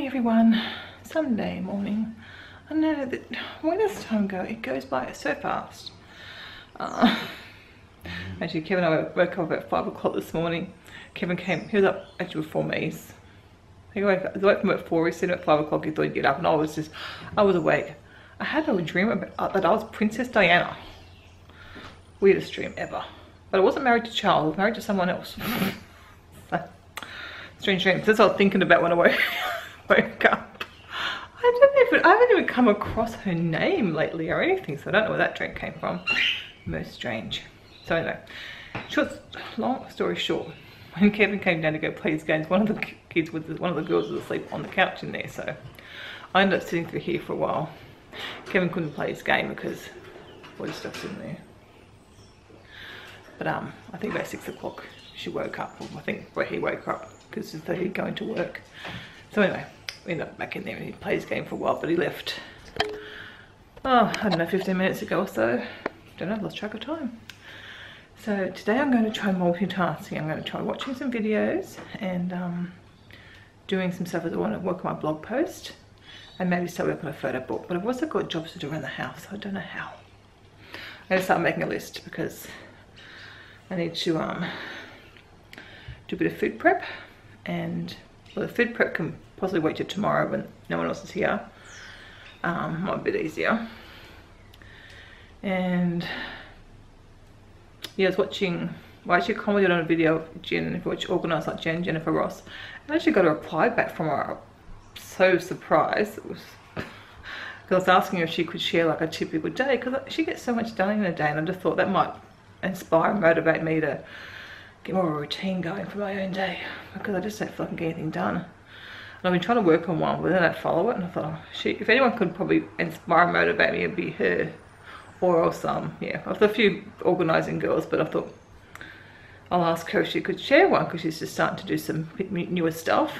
everyone. Sunday morning. I know that where does time go? It goes by so fast. Actually, Kevin and I woke up at 5 o'clock this morning. Kevin came, he was up actually before me. He was awake from at 4, he said at 5 o'clock he thought he'd get up, and I was awake. I had a dream about, that I was Princess Diana. Weirdest dream ever. But I wasn't married to Charles, I was married to someone else. Strange dreams. That's what I was thinking about when I woke up. I haven't even come across her name lately or anything, so I don't know where that dream came from. Most strange. So anyway, long story short, when Kevin came down to go play his games, one of the girls was asleep on the couch in there, so I ended up sitting through here for a while. Kevin couldn't play his game because all his stuff's in there. But I think about 6 o'clock she woke up, or I think where he woke up because he'd going to work. So anyway, we ended up back in there and he played his game for a while, but he left, oh, I don't know, 15 minutes ago or so. Don't know, I've lost track of time. So today I'm going to try multitasking. I'm going to try watching some videos and doing some stuff as I want to work on my blog post and maybe start working on a photo book. But I've also got jobs to do around the house, so I don't know how. I'm going to start making a list because I need to do a bit of food prep, and well, the food prep can possibly wait till tomorrow when no one else is here. Might be a bit easier. And yeah, I was watching, well, I actually commented on a video of Jen, which organised like Jennifer Ross. I actually got a reply back from her. I was so surprised. It was because I was asking her if she could share like a typical day, because she gets so much done in a day, and I just thought that might inspire and motivate me to get more of a routine going for my own day, because I just don't feel like I can get anything done. And I've been trying to work on one, but then I follow it, and I thought, oh shit, if anyone could probably inspire and motivate me, it'd be her. Or else, yeah, I've got a few organising girls, but I thought I'll ask her if she could share one, because she's just starting to do some newer stuff.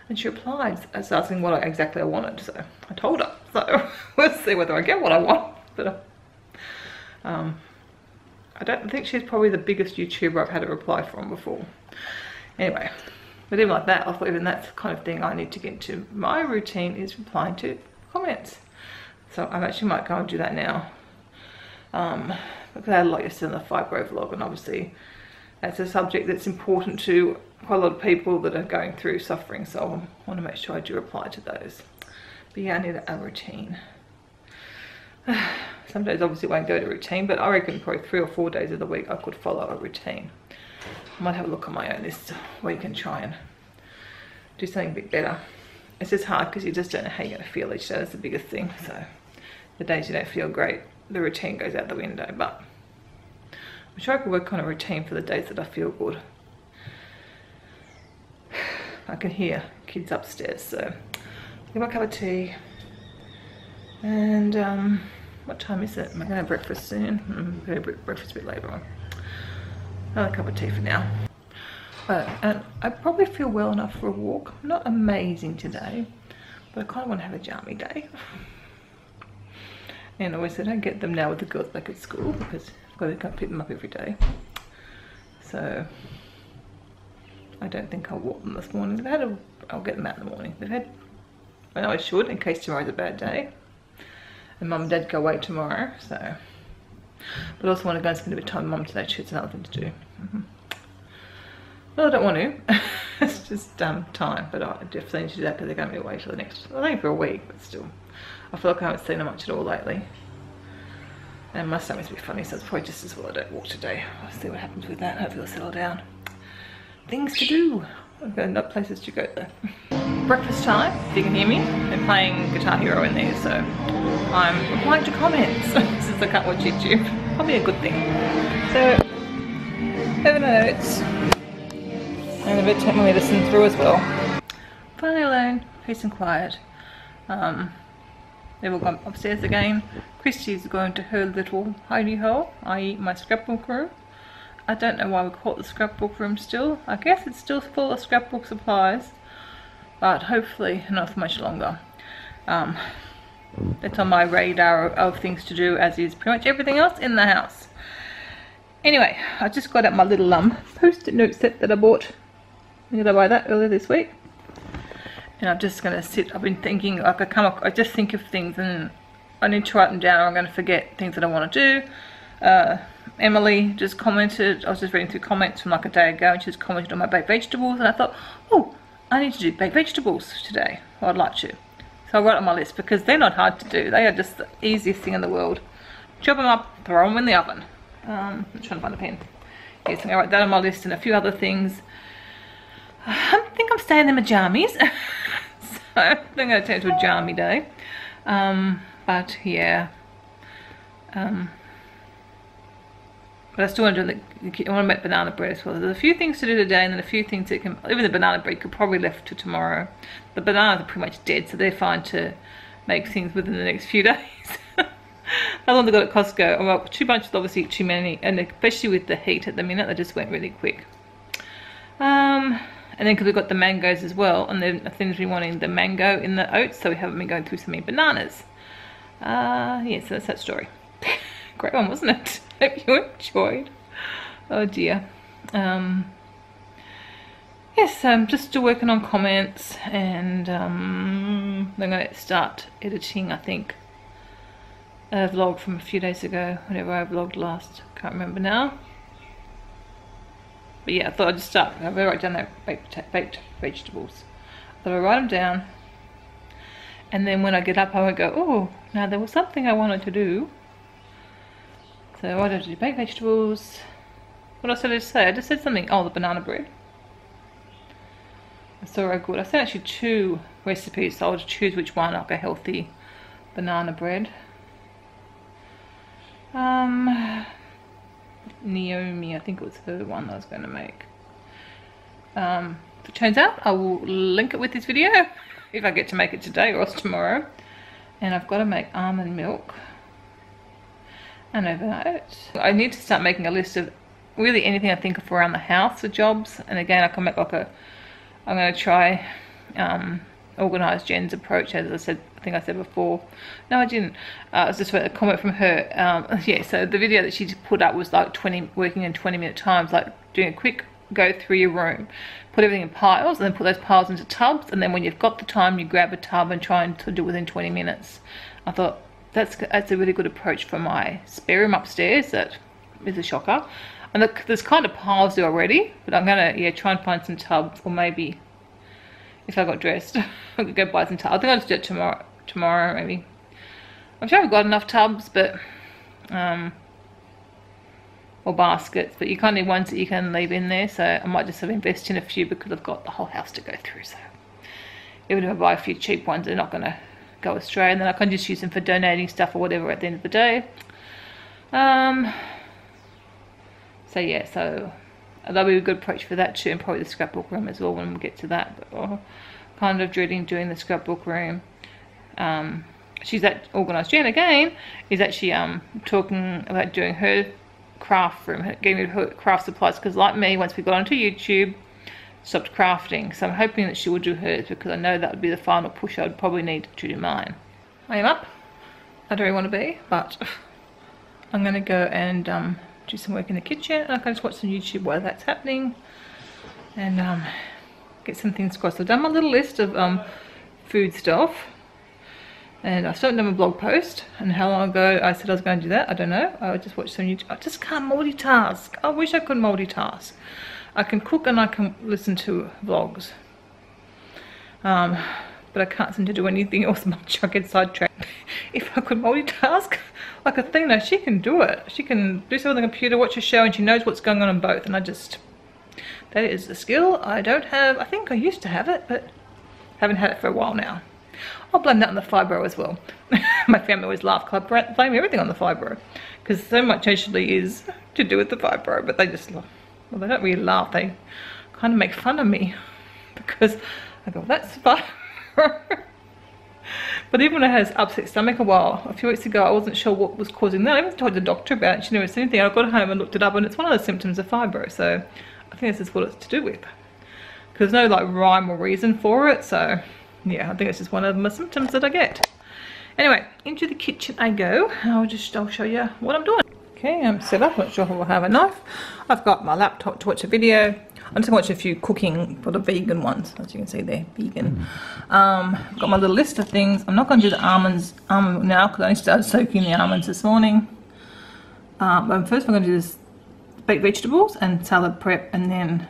And she replied as asking what exactly I wanted, so I told her. So we'll see whether I get what I want. But I don't think she's probably the biggest YouTuber I've had a reply from before. Anyway, but even like that, I thought even that's the kind of thing I need to get into. My routine is replying to comments. So I actually might go and do that now. Because I had a lot yesterday in the fibro vlog, and obviously that's a subject that's important to quite a lot of people that are going through suffering, so I want to make sure I do reply to those. But yeah, I need a routine. Some days obviously won't go to routine, but I reckon probably 3 or 4 days of the week I could follow a routine. I might have a look on my own this week and try and do something a bit better. It's just hard because you just don't know how you're going to feel each day. That's the biggest thing. So the days you don't feel great, the routine goes out the window. But I'm sure I could work on a routine for the days that I feel good. I can hear kids upstairs, so get my cup of tea. And what time is it? Am I going to have breakfast soon? I'm going to have breakfast a bit later on. Another cup of tea for now. And I probably feel well enough for a walk. Not amazing today, but I kind of want to have a Jammie day. And obviously I don't get them now with the girls back at school, because I've got to go pick them up every day. So I don't think I'll walk them this morning. I'll get them out in the morning. I know I should, in case tomorrow's a bad day. And Mum and Dad go away tomorrow, so. But I also want to go and spend a bit of time with Mum today. She has another thing to do. Well, I don't want to. It's just time. But I definitely need to do that because they're going to be away for the next, I think for a week, but still. I feel like I haven't seen them much at all lately. And my stomach's a bit funny, so it's probably just as well I don't walk today. I'll see what happens with that. Hopefully I'll settle down. Things to do. I've got no places to go though. Breakfast time, if you can hear me. I'm playing Guitar Hero in there, so I'm replying to comments since I can't watch YouTube. Probably a good thing. So, over notes. And a bit take my medicine through as well. Finally alone, peace and quiet. They've all gone upstairs again. Christy's going to her little hidey hole, i.e. my scrapbook room. I don't know why we call it the scrapbook room still. I guess it's still full of scrapbook supplies, but hopefully not for much longer. That's on my radar of things to do, as is pretty much everything else in the house. Anyway, I just got out my little post-it note set that I bought. Did I buy that earlier this week? and I'm just going to sit. I've been thinking, like I just think of things and I need to write them down or I'm going to forget things that I want to do. Emily just commented, I was just reading through comments from like a day ago, and she just commented on my baked vegetables, and I thought, oh, I need to do baked vegetables today, or I'd like to. So I wrote it on my list because they're not hard to do. They are just the easiest thing in the world. Chop them up, throw them in the oven. I'm trying to find a pen. Yes, I'm going to write that on my list and a few other things. I think I'm staying in my jammies. So I'm going to turn to a jammy day. But yeah. But I still want to do I want to make banana bread as well. There's a few things to do today, and then a few things that can, even the banana bread could probably left to tomorrow. The bananas are pretty much dead, so they're fine to make things within the next few days. The ones I got at Costco, well, 2 bunches obviously too many, and especially with the heat at the minute, they just went really quick. And then because we've got the mangoes as well, and then things we wanting the mango in the oats, so we haven't been going through so many bananas. Yeah, so that's that story. Great one, wasn't it? Hope you enjoyed. Oh dear. Yes, I'm just still working on comments, and I'm going to start editing, I think, a vlog from a few days ago, whenever I vlogged last. Can't remember now. But yeah, I thought I'd just start. I've already done that baked vegetables. I thought I'd write them down, and then when I get up I would go, oh, now there was something I wanted to do. So why don't I do baked vegetables? What else did I say? I just said something. Oh, the banana bread. It's so very good. I said actually 2 recipes, so I'll just choose which one, like a healthy banana bread. Naomi, I think it was her one that I was going to make. If it turns out, I will link it with this video if I get to make it today or else tomorrow. And I've got to make almond milk and overnight oats. I need to start making a list of really anything I think of around the house for jobs. And again, I can make like a, I'm going to try organize Jen's approach, as I said, I think I said before. No, I didn't. It was just a comment from her. Yeah, so the video that she put up was like working in 20-minute times, like doing a quick go through your room, put everything in piles, and then put those piles into tubs, and then when you've got the time, you grab a tub and try and do it within 20 minutes. I thought that's a really good approach for my spare room upstairs. That is a shocker. And there's kind of piles there already, but I'm gonna try and find some tubs, or maybe if I got dressed, I could go buy some tubs. I think I'll just do it tomorrow maybe. I'm sure I've got enough tubs, but or baskets, but you kind of need ones that you can leave in there, so I might just invest in a few because I've got the whole house to go through. So even if I buy a few cheap ones, they're not going to go astray, and then I can just use them for donating stuff or whatever at the end of the day. So yeah, so that'll be a good approach for that too, and probably the scrapbook room as well when we get to that. But kind of dreading doing the scrapbook room. She's at Organised Jen again, is actually talking about doing her craft room, getting her craft supplies, because like me, once we got onto YouTube, stopped crafting. So I'm hoping that she will do hers, because I know that would be the final push I would probably need to do mine. I am up. I don't really want to be, but I'm going to go and do some work in the kitchen, and I can just watch some YouTube while that's happening, and get some things across. I've done my little list of food stuff, and I still haven't done a blog post. And how long ago I said I was going to do that, I don't know. I just watched some YouTube. I just can't multitask. I wish I could multitask. I can cook and I can listen to vlogs, but I can't seem to do anything else much. I get sidetracked. If I could multitask like Athena, she can do it. She can do something on the computer, watch a show, and she knows what's going on both. And I just, that is a skill I don't have. I think I used to have it, but haven't had it for a while now. I'll blame that on the fibro as well. My family always laugh because I blame everything on the fibro, because so much actually is to do with the fibro, but they just laugh. Well, they don't really laugh, they kind of make fun of me, because I go, that's fibro. But even when I had an upset stomach a few weeks ago, I wasn't sure what was causing that. I even told the doctor about it. She never said anything. I got home and looked it up, and it's one of the symptoms of fibro. So I think this is what it's to do with, because there's no like rhyme or reason for it. So yeah, I think it's just one of the symptoms that I get. Anyway, into the kitchen I go. I'll show you what I'm doing. Okay, I'm set up. Not sure if I'll have a knife. I've got my laptop to watch a video. I'm just watching a few cooking for the vegan ones, as you can see they're vegan. I've got my little list of things. I'm not going to do the almonds now because I only started soaking the almonds this morning. But first I'm going to do this baked vegetables and salad prep, and then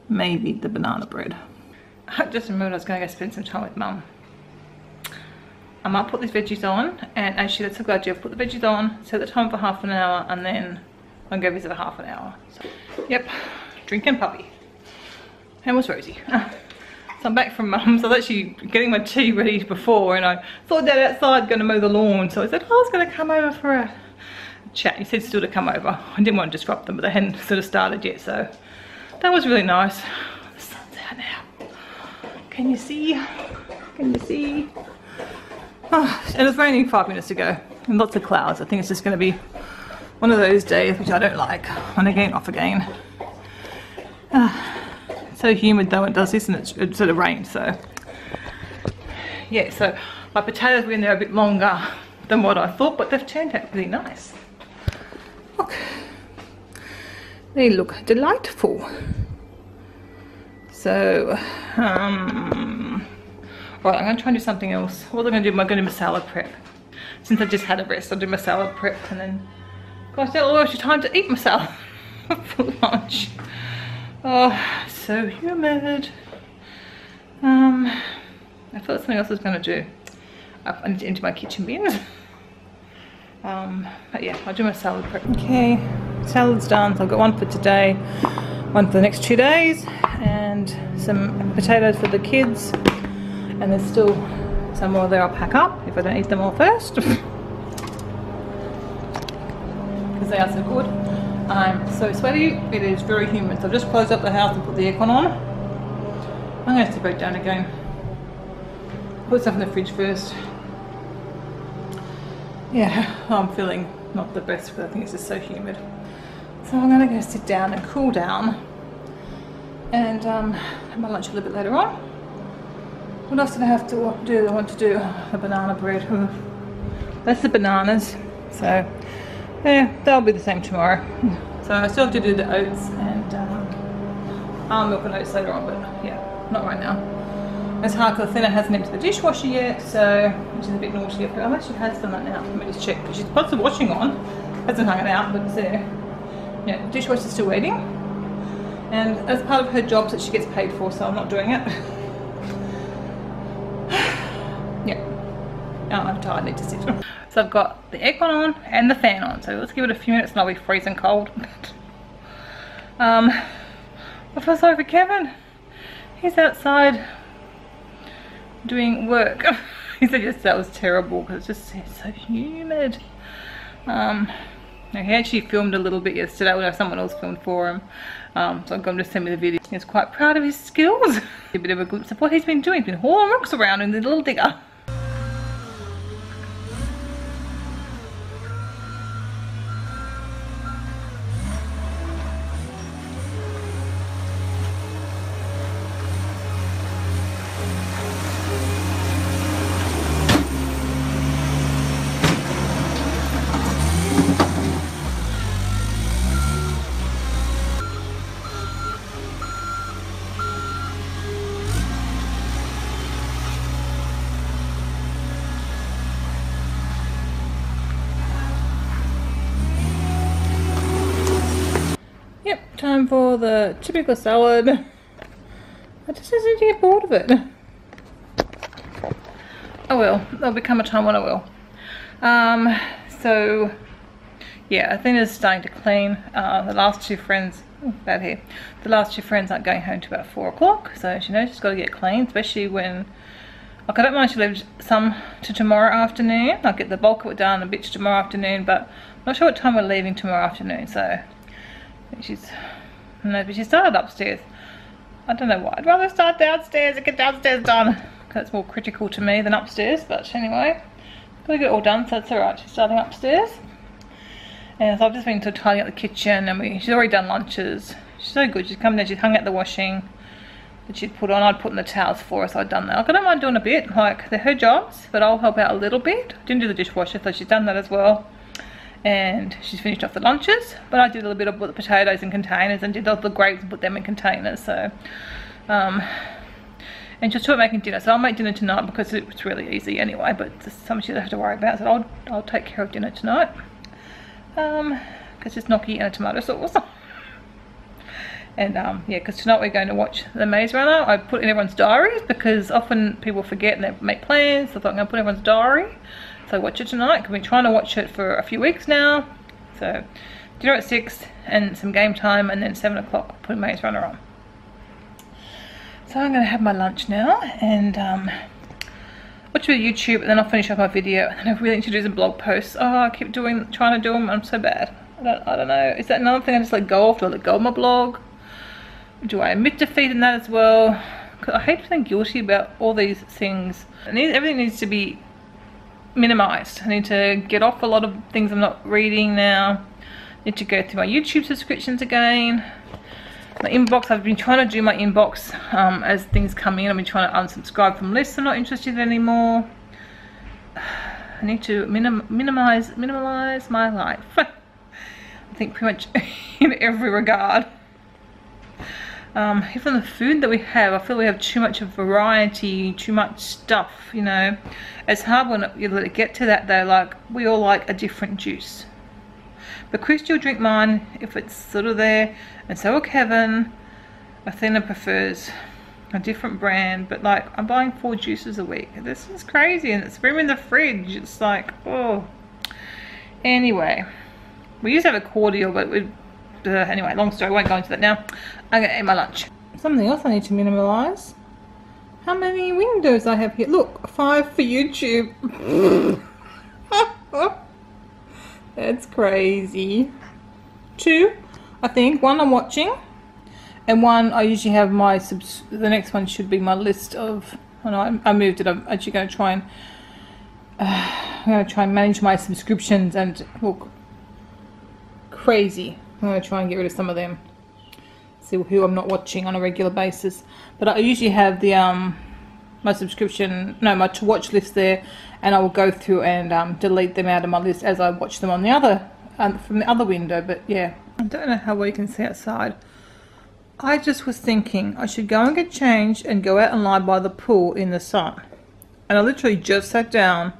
maybe the banana bread. I just remembered I was going to go spend some time with Mum. I might put these veggies on, and actually that's a good idea. I'll put the veggies on, set the time for half an hour, and then I'll go visit for half an hour. So, yep, drinking puppy. And was Rosie. So I'm back from Mum's. I was actually getting my tea ready before, and I thought Dad outside going to mow the lawn. So I said, oh, I was going to come over for a chat. He said still to come over. I didn't want to disrupt them, but they hadn't sort of started yet. So that was really nice. The sun's out now. Can you see? Can you see? Oh, and it's raining 5 minutes ago. And lots of clouds. I think it's just going to be one of those days which I don't like. On again, off again. So humid though it does this, and it sort of rains. So yeah, so my potatoes were in there a bit longer than what I thought, but they've turned out really nice. Look, they look delightful. So right, I'm going to try and do something else. What am I going to do? I'm going to do my salad prep. Since I just had a rest, I'll do my salad prep, and then gosh, that'll actually time to eat my salad for lunch. Oh, so humid. I thought something else I was going to do. I need to empty my kitchen bins. But yeah, I'll do my salad prep. Okay, salad's done. So I've got one for today, one for the next 2 days, and some potatoes for the kids. And there's still some more there I'll pack up if I don't eat them all first. Because they are so good. I'm so sweaty. It is very humid. So I've just closed up the house and put the aircon on. I'm going to sit back down again. Put stuff in the fridge first. Yeah, I'm feeling not the best, but I think it's just so humid. So I'm going to go sit down and cool down. And have my lunch a little bit later on. What else did I have to do? I want to do the banana bread. That's the bananas. So yeah, that'll be the same tomorrow. So I still have to do the oats and almond milk and oats later on, but yeah, not right now. It's hard because Athena hasn't emptied the dishwasher yet, so which is a bit naughty of her. Unless she has done that now. Let me just check, because she's put the washing on, hasn't hung it out, but it's there. Yeah, the dishwasher's still waiting, and as part of her jobs that she gets paid for, so I'm not doing it. Yeah, I'm tired. I need to sit. So I've got the aircon on and the fan on, so let's give it a few minutes and I'll be freezing cold. I feel sorry for Kevin. He's outside doing work. He said yes, that was terrible because it's just so humid. He actually filmed a little bit yesterday when someone else filmed for him. So I'm going to send me the video. He's quite proud of his skills. A bit of a glimpse of what he's been doing. He's been hauling rocks around in the little digger. Time for the typical salad. I just need to get bored of it. Oh well, there'll become a time when I will. So yeah, Athena's starting to clean. The last two friends, bad hair. The last two friends aren't going home till about 4 o'clock, so she knows she's got to get clean, especially when. Like, I don't mind she leaves some to tomorrow afternoon. I'll get the bulk of it done a bit tomorrow afternoon, but I'm not sure what time we're leaving tomorrow afternoon, so she's started upstairs. I don't know why. I'd rather start downstairs and get downstairs done. That's more critical to me than upstairs, but anyway, gotta get it all done, so that's alright. She's starting upstairs. And so I've just been sort of tidying up the kitchen, and she's already done lunches. She's so good. She's come down, she's hung out the washing that she'd put on. I'd put in the towels for her, so I'd done that. Like, I don't mind doing a bit, like they're her jobs, but I'll help out a little bit. I didn't do the dishwasher, so she's done that as well. and she's finished off the lunches, but I did a little bit of the potatoes in containers and did all the grapes and put them in containers. So and just making dinner. So I'll make dinner tonight because it's really easy anyway, but it's something she doesn't have to worry about. So I'll take care of dinner tonight, because it's gnocchi and a tomato sauce. And yeah, because tonight we're going to watch The Maze Runner. I put in everyone's diaries because often people forget and they make plans. So I thought I'm going to put everyone's diary. So watch it tonight, because we've been trying to watch it for a few weeks now. So dinner at 6 and some game time, and then 7 o'clock put Maze Runner on. So I'm going to have my lunch now and watch a bit of YouTube, and then I'll finish up my video, and then I really need to do some blog posts. Oh, I keep trying to do them. I'm so bad. I don't know. Is that another thing I just let go of? Do I let go of my blog? Do I admit defeat in that as well? Because I hate feeling guilty about all these things. Everything needs to be minimized. I need to get off a lot of things I'm not reading now. I need to go through my YouTube subscriptions again. My inbox, I've been trying to do my inbox as things come in. I've been trying to unsubscribe from lists I'm not interested in anymore. I need to minimize my life. I think pretty much in every regard. Even the food that we have, I feel we have too much of variety, too much stuff, you know. It's hard when you let it get to that though, like we all like a different juice. But Christy will drink mine if it's sort of there, and so will Kevin. Athena prefers a different brand, but like I'm buying 4 juices a week. This is crazy, and it's room in the fridge. It's like, oh. Anyway, we used to have a cordial, but we anyway, long story, I won't go into that now. I'm gonna eat my lunch. Something else I need to minimize. How many windows I have here? Look, 5 for YouTube. That's crazy. 2, I think. 1 I'm watching, and 1 I usually have my the next one should be my list of. Oh no, I moved it. I'm actually going to try and manage my subscriptions, and look, crazy. I'm going to try and get rid of some of them. See who I'm not watching on a regular basis. But I usually have the my subscription, no, my to watch list there, and I will go through and delete them out of my list as I watch them on the other from the other window. But yeah, I don't know how well you can see outside. I just was thinking I should go and get changed and go out and lie by the pool in the sun. And I literally just sat down,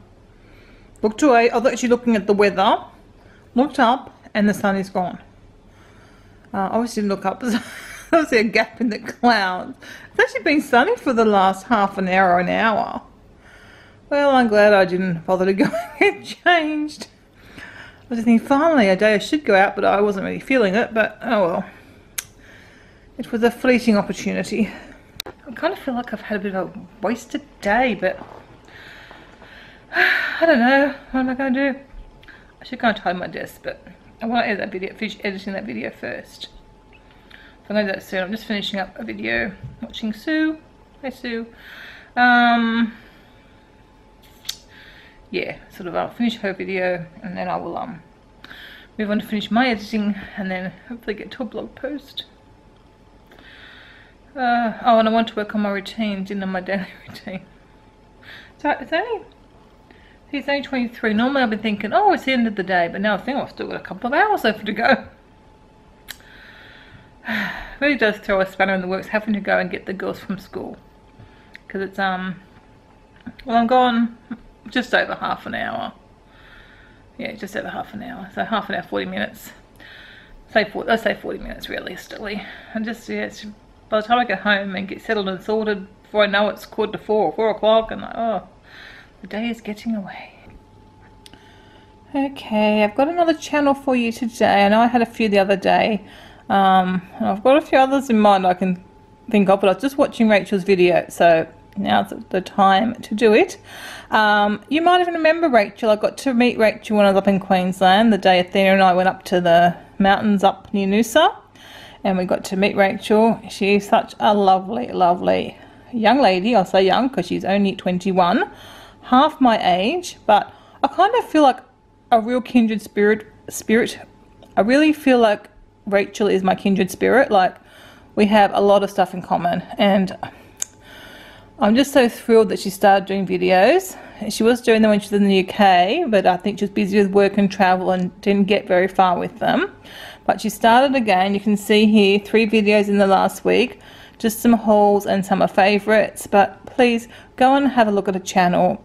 looked away. I was actually looking at the weather, looked up, and the sun is gone. Obviously didn't look up. I see a gap in the clouds. It's actually been sunny for the last half an hour or an hour. Well, I'm glad I didn't bother to go and get changed. I was thinking, finally, a day I should go out, but I wasn't really feeling it. But, oh well. It was a fleeting opportunity. I kind of feel like I've had a bit of a wasted day, but I don't know. What am I going to do? I should go and tidy my desk, but I want to edit that video, finish editing that video first. So I'm going to do that soon. I'm just finishing up a video, watching Sue. Hi Sue. Yeah, sort of I'll finish her video, and then I will move on to finish my editing, and then hopefully get to a blog post. Oh, and I want to work on my routines, on my daily routine. So it's only 23. Normally I've been thinking, oh, it's the end of the day, but now I think I've still got a couple of hours left to go. It really does throw a spanner in the works having to go and get the girls from school, because it's well, I'm gone just over half an hour. Yeah, just over half an hour. So half an hour, 40 minutes. Let's say 40 minutes realistically. And just, yeah, it's, by the time I get home and get settled and sorted, before I know it's 3:45 or 4 o'clock, and like, oh, the day is getting away. Okay, I've got another channel for you today. I know I had a few the other day. I've got a few others in mind I can think of, but I was just watching Rachel's video, so now's the time to do it. You might even remember Rachel. I got to meet Rachel when I was up in Queensland, the day Athena and I went up to the mountains up near Noosa, and we got to meet Rachel. She's such a lovely, lovely young lady. I'll say young because she's only 21, half my age, but I kind of feel like a real kindred spirit. I really feel like Rachel is my kindred spirit. Like, we have a lot of stuff in common, and I'm just so thrilled that she started doing videos. She was doing them when she was in the UK, but I think she was busy with work and travel and didn't get very far with them. But she started again. You can see here 3 videos in the last week, just some hauls and some are favourites. But please go and have a look at the channel.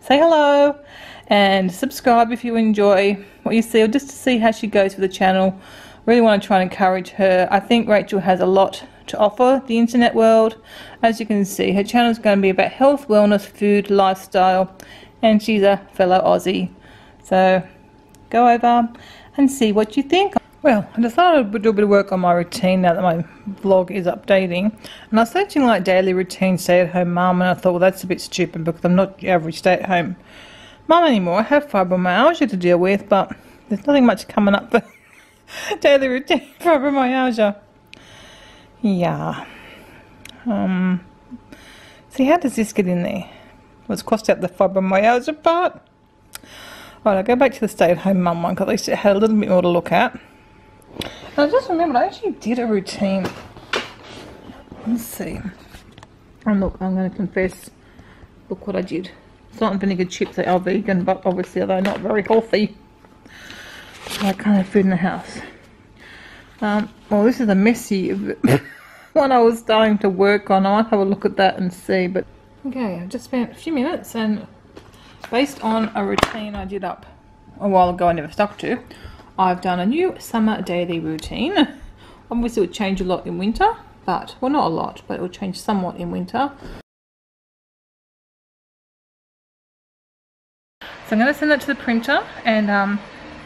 Say hello and subscribe if you enjoy what you see, or just to see how she goes with the channel. Really want to try and encourage her. I think Rachel has a lot to offer the internet world. As you can see, her channel is going to be about health, wellness, food, lifestyle, and she's a fellow Aussie. So go over and see what you think. Well, I decided to do a bit of work on my routine now that my vlog is updating. And I was searching like daily routine stay-at-home mum, and I thought, well, that's a bit stupid because I'm not the average stay-at-home mum anymore. I have fibromyalgia to deal with, but there's nothing much coming up for daily routine fibromyalgia. Yeah. See, how does this get in there? Let's cross out the fibromyalgia part. Alright, I'll go back to the stay-at-home mum one because at least it had a little bit more to look at. And I just remembered I actually did a routine. Let's see. And look, I'm going to confess, look what I did. Salt and vinegar chips, they are vegan, but obviously they're not very healthy. I can't have food in the house. Well, this is a messy one I was starting to work on. I might have a look at that and see. But okay, I've just spent a few minutes, and based on a routine I did up a while ago I never stuck to, I've done a new summer daily routine. Obviously it would change a lot in winter, but, well, not a lot, but it will change somewhat in winter. So I'm going to send that to the printer and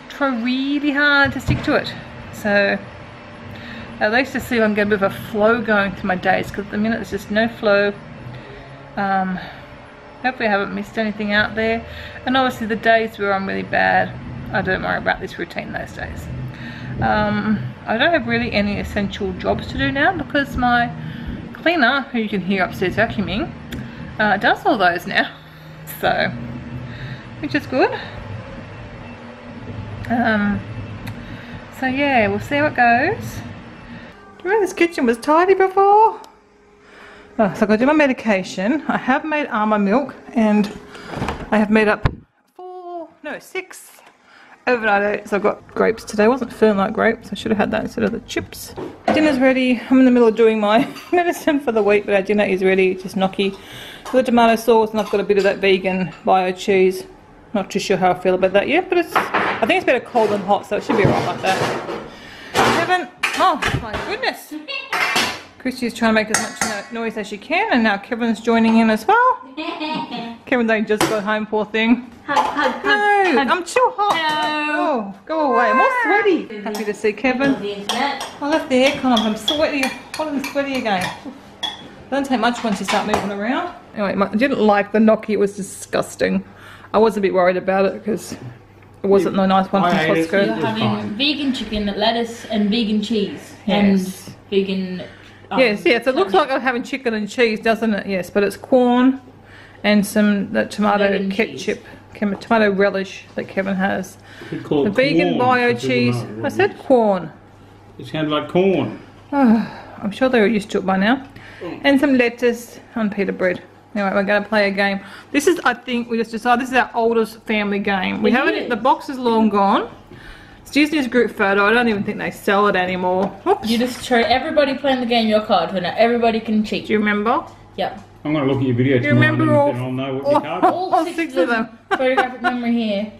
try really hard to stick to it. So at least to see if I can get a bit of a flow going through my days, because at the minute there's just no flow. Hopefully I haven't missed anything out there. And obviously the days where I'm really bad, I don't worry about this routine those days. I don't have really any essential jobs to do now because my cleaner, who you can hear upstairs vacuuming, does all those now. So, which is good. So yeah, we'll see how it goes. Remember this kitchen was tidy before? Oh, so I've got to do my medication. I have made almond milk, and I have made up 6 overnight oats. So I've got grapes today. I wasn't feeling like grapes. I should have had that instead of the chips. Dinner's ready. I'm in the middle of doing my medicine for the week, but our dinner is ready. It's just gnocchi with the tomato sauce, and I've got a bit of that vegan bio cheese. Not too sure how I feel about that yet, but I think it's better cold than hot, so it should be alright like that. Kevin, oh my goodness. Christy's trying to make as much noise as she can, and now Kevin's joining in as well. Kevin, they just got home, poor thing. Hug, hug, hug. No, hug. I'm too hot. Hello. Oh, go away. I'm all sweaty. Happy to see Kevin. I left the aircon on. I'm sweaty, hot and sweaty again. Doesn't take much once you start moving around. Anyway, I didn't like the gnocchi. It was disgusting. I was a bit worried about it because it wasn't the nice one from Costco. You're having vegan chicken, lettuce, and vegan cheese, yes. and vegan. Yes, yes. It looks like I'm having chicken and cheese, doesn't it? Yes, but it's corn and some tomato ketchup, tomato relish that Kevin has. The vegan bio cheese. I said corn. It sounded like corn. Oh, I'm sure they're used to it by now. And some lettuce on pita bread. Anyway, we're going to play a game. This is, I think, we just decided this is our oldest family game. We haven't. The box is long gone. It's Disney's group photo. I don't even think they sell it anymore. Oops. You just show everybody playing the game your card, so now everybody can cheat. Do you remember? Yep. I'm going to look at your video tomorrow, remember and then I'll know what your card is. All six of them. Photographic memory here.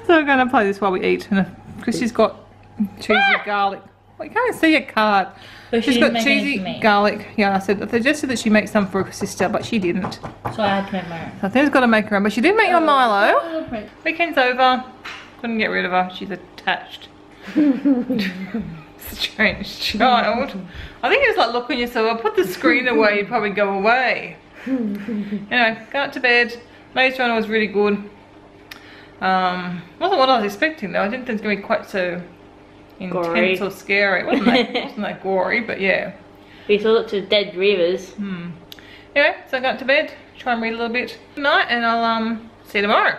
So we're going to play this while we eat. And Chrissy's got cheesy garlic. Well, you can't see your card. But She's got cheesy garlic. Yeah, I suggested that she make some for her sister, but she didn't. So I had to make my own. So I think she's got to make her own, but she did make your Milo. Weekend's over. Couldn't get rid of her. She's attached. Strange child. I think it was like looking yourself. I'll put the screen away, you'd probably go away. Anyway, got to bed. Maze Runner was really good. Wasn't what I was expecting though. I didn't think it was going to be quite so intense or scary. It wasn't that gory, but yeah. We saw lots of dead rivers. Anyway, so I got to bed, try and read a little bit. Good night, and I'll see you tomorrow.